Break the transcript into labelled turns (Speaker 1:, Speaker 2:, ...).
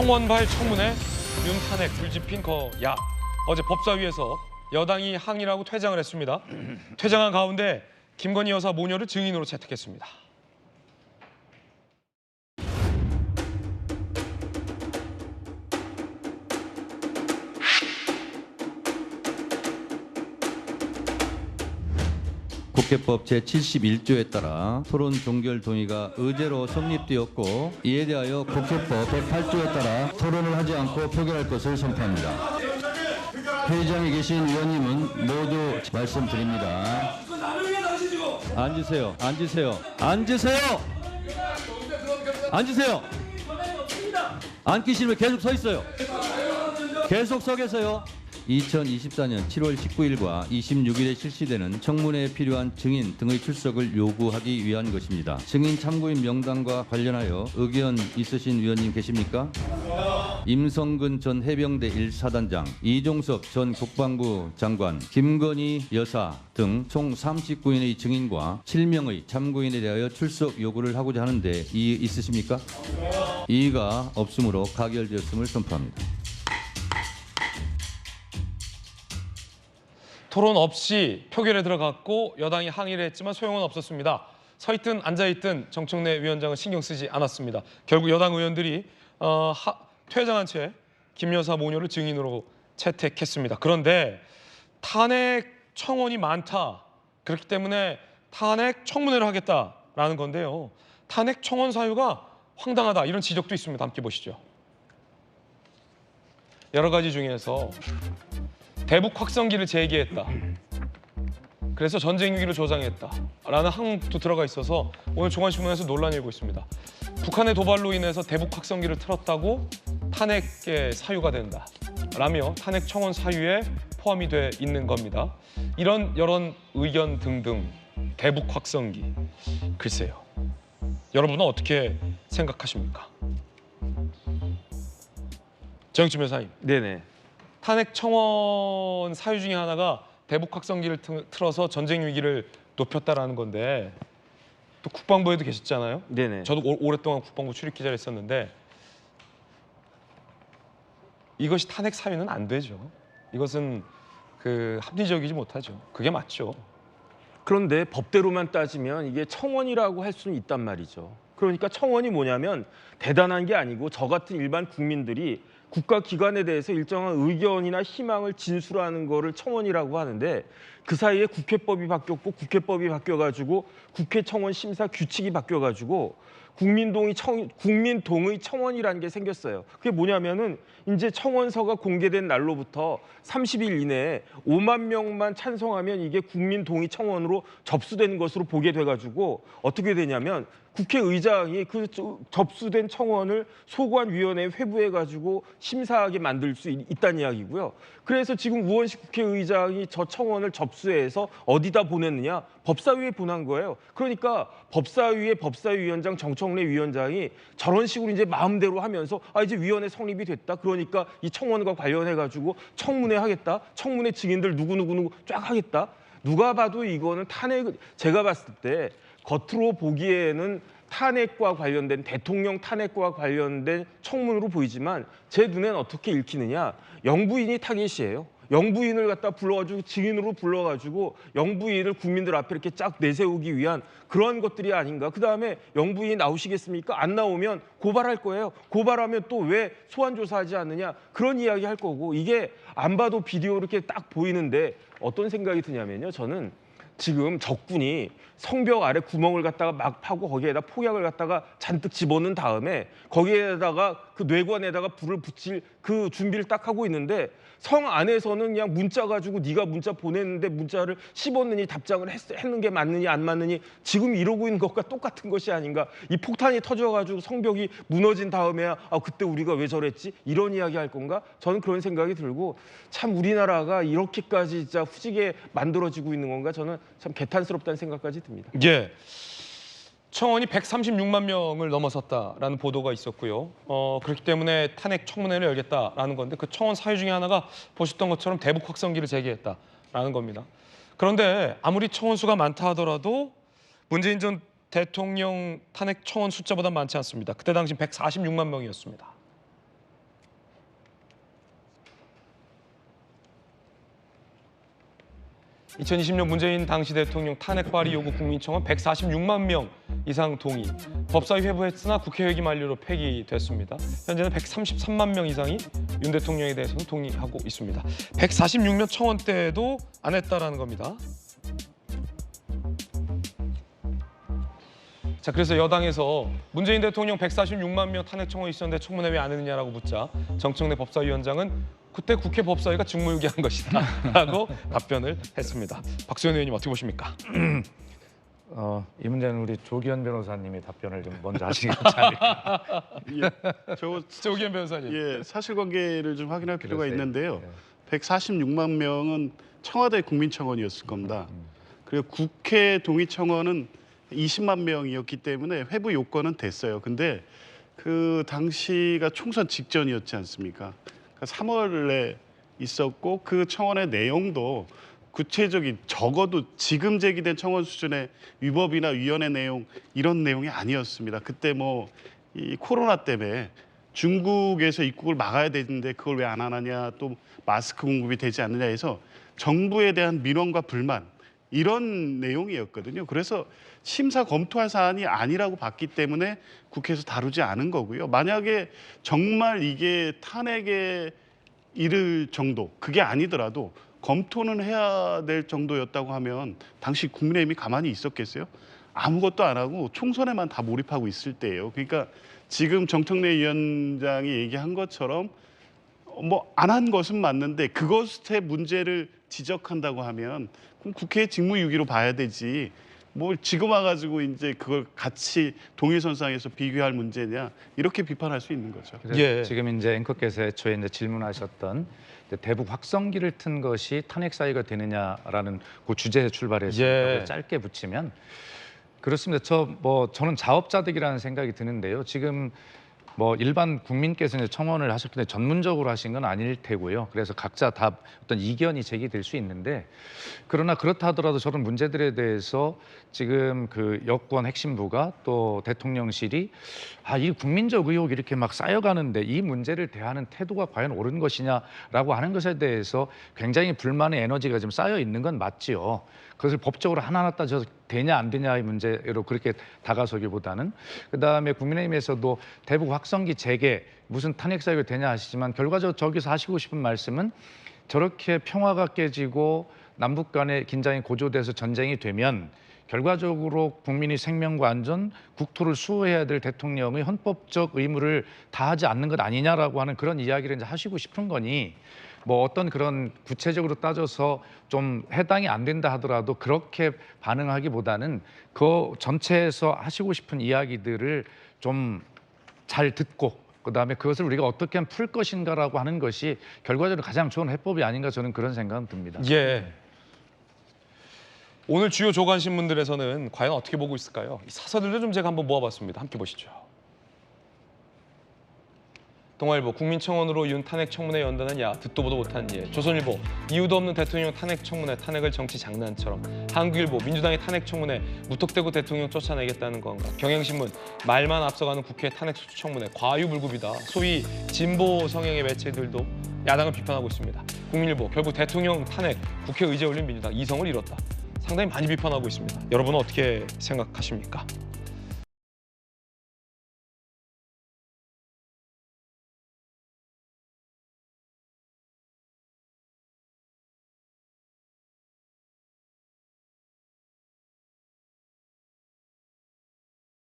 Speaker 1: 청원발 청문회 윤탄핵 불집힌 거야. 어제 법사위에서 여당이 항의를 하고 퇴장을 했습니다. 퇴장한 가운데 김건희 여사 모녀를 증인으로 채택했습니다.
Speaker 2: 국회법 제71조에 따라 토론 종결 동의가 의제로 성립되었고, 이에 대하여 국회법 108조에 따라 토론을 하지 않고 표결할 것을 선포합니다. 회의장에 계신 의원님은 모두 말씀드립니다. 앉으세요. 앉으세요. 앉으세요. 앉으세요. 앉기 싫으면 계속 서 있어요. 계속 서 계세요. 2024년 7월 19일과 26일에 실시되는 청문회에 필요한 증인 등의 출석을 요구하기 위한 것입니다. 증인 참고인 명단과 관련하여 의견 있으신 위원님 계십니까? 임성근 전 해병대 1사단장, 이종섭 전 국방부 장관, 김건희 여사 등 총 39인의 증인과 7명의 참고인에 대하여 출석 요구를 하고자 하는데 이의 있으십니까? 이의가 없으므로 가결되었음을 선포합니다.
Speaker 1: 토론 없이 표결에 들어갔고 여당이 항의를 했지만 소용은 없었습니다. 서 있든 앉아 있든 정청래 위원장은 신경 쓰지 않았습니다. 결국 여당 의원들이 퇴장한 채 김 여사 모녀를 증인으로 채택했습니다. 그런데 탄핵 청원이 많다. 그렇기 때문에 탄핵 청문회를 하겠다라는 건데요. 탄핵 청원 사유가 황당하다. 이런 지적도 있습니다. 함께 보시죠. 여러 가지 중에서 대북 확성기를 제기했다. 그래서 전쟁 위기를 조장했다라는 항목도 들어가 있어서 오늘 중앙신문에서 논란이 일고 있습니다. 북한의 도발로 인해서 대북 확성기를 틀었다고 탄핵의 사유가 된다라며 탄핵 청원 사유에 포함이 돼 있는 겁니다. 이런 여론 의견 등등 대북 확성기, 글쎄요. 여러분은 어떻게 생각하십니까? 정영진 변호사님.
Speaker 3: 네네.
Speaker 1: 탄핵 청원 사유 중에 하나가 대북 확성기를 틀어서 전쟁 위기를 높였다라는 건데, 또 국방부에도 계셨잖아요.
Speaker 3: 네네.
Speaker 1: 저도 오랫동안 국방부 출입 기자를 했었는데 이것이 탄핵 사유는 안 되죠. 이것은 합리적이지 못하죠. 그게 맞죠.
Speaker 3: 그런데 법대로만 따지면 이게 청원이라고 할 수는 있단 말이죠. 그러니까 청원이 뭐냐면 대단한 게 아니고 저 같은 일반 국민들이 국가기관에 대해서 일정한 의견이나 희망을 진술하는 거를 청원이라고 하는데, 그 사이에 국회법이 바뀌었고 국회법이 바뀌어가지고 국회 청원 심사 규칙이 바뀌어가지고 국민동의 청원이라는 게 생겼어요. 그게 뭐냐면은 이제 청원서가 공개된 날로부터 30일 이내에 5만 명만 찬성하면 이게 국민동의 청원으로 접수된 것으로 보게 돼가지고 어떻게 되냐면 국회의장이 그 접수된 청원을 소관위원회에 회부해가지고 심사하게 만들 수 있다는 이야기고요. 그래서 지금 우원식 국회의장이 저 청원을 접수해서 어디다 보냈느냐? 법사위에 보낸 거예요. 그러니까 법사위원장 정청래 위원장이 저런 식으로 이제 마음대로 하면서 이제 위원회 성립이 됐다. 그러니까 이 청원과 관련해가지고 청문회 하겠다. 청문회 증인들 누구 쫙 하겠다. 누가 봐도 이거는 제가 봤을 때 겉으로 보기에는 탄핵과 관련된, 대통령 탄핵과 관련된 청문으로 보이지만 제 눈엔 어떻게 읽히느냐? 영부인이 타겟이에요. 영부인을 갖다 불러가지고 증인으로 불러가지고 영부인을 국민들 앞에 이렇게 쫙 내세우기 위한 그런 것들이 아닌가. 그다음에 영부인이 나오시겠습니까? 안 나오면 고발할 거예요. 고발하면 또 왜 소환 조사하지 않느냐. 그런 이야기 할 거고, 이게 안 봐도 비디오 이렇게 딱 보이는데 어떤 생각이 드냐면요. 저는 지금 적군이 성벽 아래 구멍을 갖다가 막 파고 거기에다 폭약을 갖다가 잔뜩 집어넣은 다음에 거기에다가 그 뇌관에다가 불을 붙일 그 준비를 딱 하고 있는데, 성 안에서는 그냥 문자 가지고 네가 문자 보냈는데 문자를 씹었느니 답장을 했는 게 맞느니 안 맞느니 지금 이러고 있는 것과 똑같은 것이 아닌가. 이 폭탄이 터져가지고 성벽이 무너진 다음에야 그때 우리가 왜 저랬지? 이런 이야기 할 건가? 저는 그런 생각이 들고, 참 우리나라가 이렇게까지 진짜 후지게 만들어지고 있는 건가? 저는 참 개탄스럽다는 생각까지 듭니다.
Speaker 1: 예. 청원이 136만 명을 넘어섰다라는 보도가 있었고요. 그렇기 때문에 탄핵 청문회를 열겠다라는 건데, 그 청원 사유 중에 하나가 보셨던 것처럼 대북 확성기를 제기했다라는 겁니다. 그런데 아무리 청원 수가 많다 하더라도 문재인 전 대통령 탄핵 청원 숫자보다 많지 않습니다. 그때 당시 146만 명이었습니다. 2020년 문재인 당시 대통령 탄핵 발의 요구 국민청원 146만 명 이상 동의. 법사위 회부했으나 국회 회기 만료로 폐기됐습니다. 현재는 133만 명 이상이 윤 대통령에 대해서는 동의하고 있습니다. 146명 청원 때도 안 했다라는 겁니다. 자, 그래서 여당에서 문재인 대통령 146만 명 탄핵 청원이 있었는데 청문회 왜 안 했느냐라고 묻자 정청래 법사위원장은 그때 국회 법사위가 직무유기한 것이다라고 답변을 했습니다. 박수현 의원님 어떻게 보십니까?
Speaker 4: 이 문제는 우리 조기현 변호사님이 답변을 좀 먼저 하시는 게 좋지 않을까.
Speaker 1: 조기현 변호사님.
Speaker 5: 예, 사실관계를 좀 확인할 필요가
Speaker 4: 그러세요.
Speaker 5: 있는데요. 146만 명은 청와대 국민청원이었을 겁니다. 그리고 국회 동의청원은 20만 명이었기 때문에 회부 요건은 됐어요. 근데 그 당시가 총선 직전이었지 않습니까? 그러니까 3월에 있었고 그 청원의 내용도 구체적인 적어도 지금 제기된 청원 수준의 위법이나 위헌의 내용 이런 내용이 아니었습니다. 그때 뭐 이 코로나 때문에 중국에서 입국을 막아야 되는데 그걸 왜 안 하느냐, 또 마스크 공급이 되지 않느냐 해서 정부에 대한 민원과 불만 이런 내용이었거든요. 그래서 심사 검토할 사안이 아니라고 봤기 때문에 국회에서 다루지 않은 거고요. 만약에 정말 이게 탄핵에 이를 정도, 그게 아니더라도 검토는 해야 될 정도였다고 하면 당시 국민의힘이 가만히 있었겠어요? 아무것도 안 하고 총선에만 다 몰입하고 있을 때예요. 그러니까 지금 정청래 위원장이 얘기한 것처럼 뭐 안 한 것은 맞는데 그것의 문제를 지적한다고 하면 그럼 국회 직무유기로 봐야 되지. 뭐 지금 와가지고 이제 그걸 같이 동일선상에서 비교할 문제냐 이렇게 비판할 수 있는 거죠.
Speaker 4: 그래서
Speaker 1: 예.
Speaker 4: 지금 이제 앵커께서 애초에 이제 질문하셨던 이제 대북 확성기를 튼 것이 탄핵 사유가 되느냐라는 그 주제에 출발해서
Speaker 1: 예.
Speaker 4: 짧게 붙이면 그렇습니다. 저는 자업자득이라는 생각이 드는데요. 지금 뭐 일반 국민께서 이제 청원을 하셨기 때문에 전문적으로 하신 건 아닐 테고요. 그래서 각자 다 어떤 이견이 제기될 수 있는데 그러나 그렇다 하더라도 저런 문제들에 대해서 지금 그 여권 핵심부가 또 대통령실이 이 국민적 의혹이 이렇게 막 쌓여가는데 이 문제를 대하는 태도가 과연 옳은 것이냐라고 하는 것에 대해서 굉장히 불만의 에너지가 좀 쌓여 있는 건 맞지요. 그것을 법적으로 하나하나 따져서 되냐 안 되냐의 문제로 그렇게 다가서기보다는 그다음에 국민의힘에서도 대북 확성기 재개 무슨 탄핵 사유가 되냐 하시지만 결과적으로 저기서 하시고 싶은 말씀은 저렇게 평화가 깨지고 남북 간의 긴장이 고조돼서 전쟁이 되면 결과적으로 국민의 생명과 안전, 국토를 수호해야 될 대통령의 헌법적 의무를 다하지 않는 것 아니냐라고 하는 그런 이야기를 이제 하시고 싶은 거니 뭐 어떤 그런 구체적으로 따져서 좀 해당이 안 된다 하더라도 그렇게 반응하기보다는 그 전체에서 하시고 싶은 이야기들을 좀 잘 듣고 그다음에 그것을 우리가 어떻게 하면 풀 것인가라고 하는 것이 결과적으로 가장 좋은 해법이 아닌가 저는 그런 생각은 듭니다.
Speaker 1: 예. 오늘 주요 조간 신문들에서는 과연 어떻게 보고 있을까요? 이 사설들도 좀 제가 한번 모아봤습니다. 함께 보시죠. 동아일보 국민청원으로 윤 탄핵 청문회 연다는 야 듣도 보도 못한 예. 조선일보 이유도 없는 대통령 탄핵 청문회 탄핵을 정치 장난처럼. 한국일보 민주당의 탄핵 청문회 무턱대고 대통령 쫓아내겠다는 건가. 경향신문 말만 앞서가는 국회 탄핵 소추 청문회 과유불급이다. 소위 진보 성향의 매체들도 야당을 비판하고 있습니다. 국민일보 결국 대통령 탄핵 국회 의제 올린 민주당 이성을 잃었다. 상당히 많이 비판하고 있습니다. 여러분은 어떻게 생각하십니까?